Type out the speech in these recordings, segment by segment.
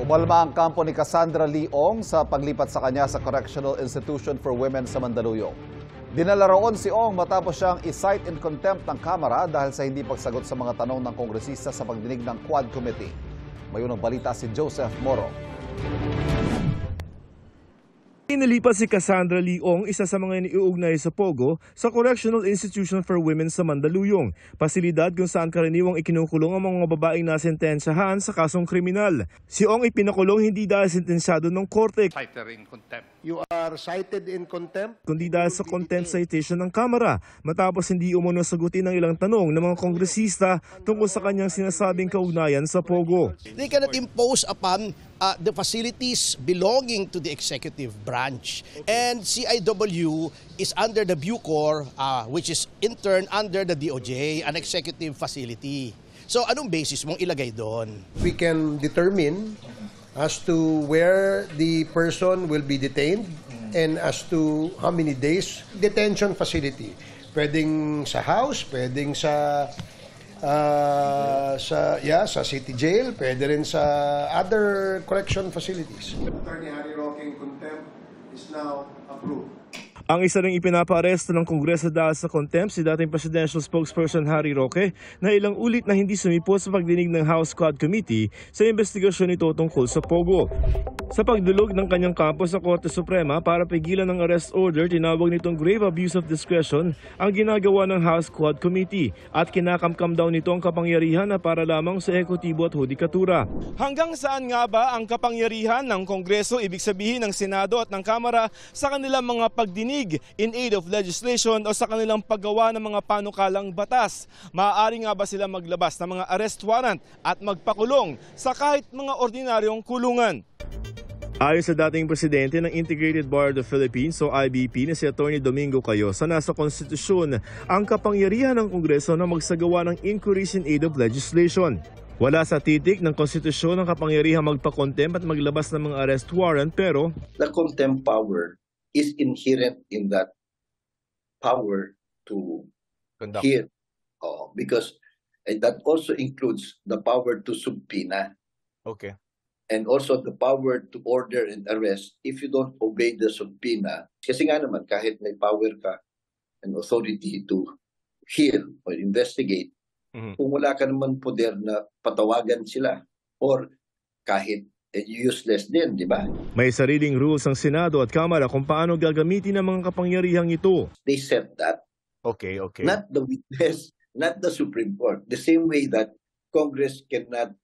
Umalma ang kampo ni Cassandra Leong sa paglipat sa kanya sa Correctional Institution for Women sa Mandaluyong. Dinala roon si Ong matapos siyang i-cite in contempt ng Kamara dahil sa hindi pagsagot sa mga tanong ng kongresista sa pagdinig ng Quad Committee. May unang balita si Joseph Moro. Inilipat si Cassandra Leong, isa sa mga iniuugnay sa Pogo, sa Correctional Institution for Women sa Mandaluyong, pasilidad kung saan karaniwang ikinukulong ang mga babaeng nasentensyahan sa kasong kriminal. Si Ong ipinakulong hindi dahil sentensyado ng korte, You are cited in contempt? kundi dahil sa contempt citation ng Kamara matapos hindi umuno sagutin ng ilang tanong ng mga kongresista tungkol sa kanyang sinasabing kaugnayan sa Pogo. They cannot impose upon the facilities belonging to the executive branch. And CIW is under the Bucor, which is in turn under the DOJ, an executive facility. So anong basis mong ilagay doon? We can determine as to where the person will be detained and as to how many days detention facility. Pwedeng sa house, pwedeng sa city jail, pwede rin sa other correction facilities. Attorney Harry Roque in contempt is now approved. Ang isa ring ipinapaaresto ng Kongreso dahil sa contempt si dating presidential spokesperson Harry Roque na ilang ulit na hindi sumipot sa pagdinig ng House Quad Committee sa investigasyon nito tungkol sa Pogo. Sa pagdulog ng kanyang kampo sa Korte Suprema para pigilan ng arrest order, tinawag nitong grave abuse of discretion ang ginagawa ng House Quad Committee at kinakamkam daw nito ang kapangyarihan na para lamang sa ehekutibo at hudikatura. Hanggang saan nga ba ang kapangyarihan ng Kongreso, ibig sabihin ng Senado at ng Kamara, sa kanilang mga pagdinig in aid of legislation o sa kanilang paggawa ng mga panukalang batas? Maaari nga ba sila maglabas ng mga arrest warrant at magpakulong sa kahit mga ordinaryong kulungan? Ayon sa dating presidente ng Integrated Bar of the Philippines o IBP na si Atty. Domingo Cayosa, nasa konstitusyon ang kapangyarihan ng Kongreso na magsagawa ng inquiries in aid of legislation. Wala sa titik ng konstitusyon ang kapangyarihan magpa-contempt at maglabas ng mga arrest warrant, pero the contempt power is inherent in that power to hear. Because that also includes the power to subpoena. okay. And also the power to order and arrest if you don't obey the subpoena. Kasi nga naman, kahit may power ka and authority to hear or investigate, kung wala ka naman poder na patawagan sila or kahit useless din, di ba? May sariling rules ang Senado at Kamara kung paano gagamitin ang mga kapangyarihang ito. They said that. Okay. Not the witness, not the Supreme Court. The same way that Congress cannot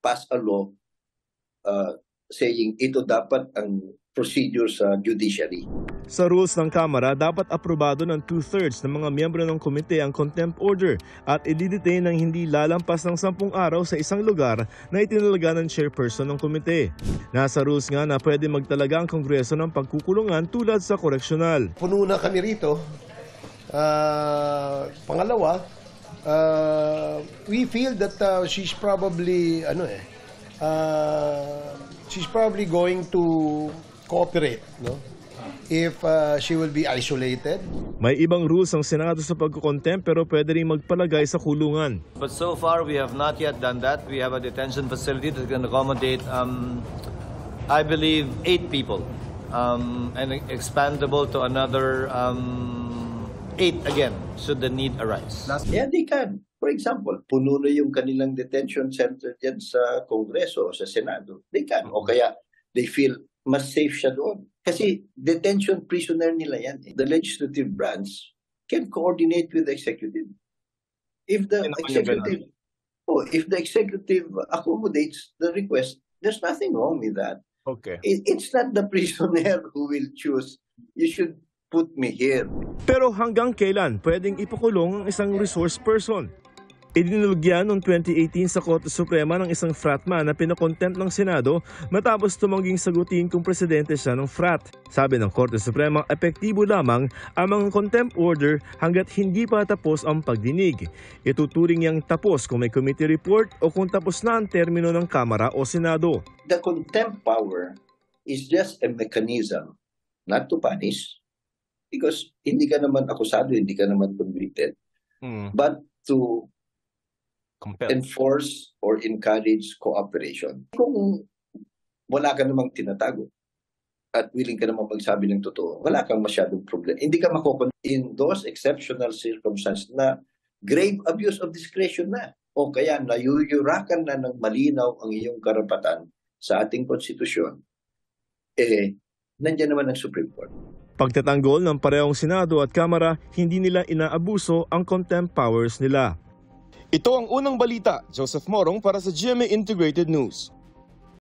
pass a law saying ito dapat ang procedure sa judiciary. Sa rules ng Kamara, dapat aprobado ng 2/3 ng mga miyembro ng komite ang contempt order at i-detain ng hindi lalampas ng 10 araw sa isang lugar na itinalaga ng chairperson ng komite. Nasa rules nga na pwede magtalaga ang Kongreso ng pagkukulungan tulad sa koreksyonal. Puno na kami rito. Pangalawa, we feel that she's probably going to cooperate, no? If she will be isolated. May ibang rules ang Senado sa pagkukontempt pero pwede rin magpalagay sa kulungan. But so far, we have not yet done that. We have a detention facility that can accommodate, I believe, 8 people. And expandable to another 8 again, should the need arise. Yeah, they can. For example, puno na yung kanilang detention center dyan sa Kongreso o sa Senado. They can. O kaya they feel mas safe siya doon. Kasi detention prisoner nila yan. The legislative branch can coordinate with the executive. If the executive accommodates the request, there's nothing wrong with that. Okay. It's not the prisoner who will choose. You should put me here. Pero hanggang kailan pwedeng ipakulong ang isang resource person? Idinulugyan noong 2018 sa Korte Suprema ng isang fratman na pinakontempt ng Senado matapos tumangging sagutin kung presidente siya ng frat. Sabi ng Korte Suprema, epektibo lamang ang mga contempt order hanggat hindi pa tapos ang pagdinig. Ituturing niyang tapos kung may committee report o kung tapos na ang termino ng Kamara o Senado. The contempt power is just a mechanism not to punish because hindi ka naman akusado, hindi ka naman convicted, but to enforce or encourage cooperation. Kung wala ka namang tinatago at willing ka namang magsabi ng totoo, wala kang masyadong problem. Hindi ka in those exceptional circumstances na grave abuse of discretion na. O kaya nayuyurakan na ng malinaw ang iyong karapatan sa ating konstitusyon, nandiyan naman ang Supreme Court. Pagtatanggol ng parehong Senado at Kamara, hindi nila inaabuso ang contempt powers nila. Ito ang unang balita. Joseph Morong para sa GMA Integrated News.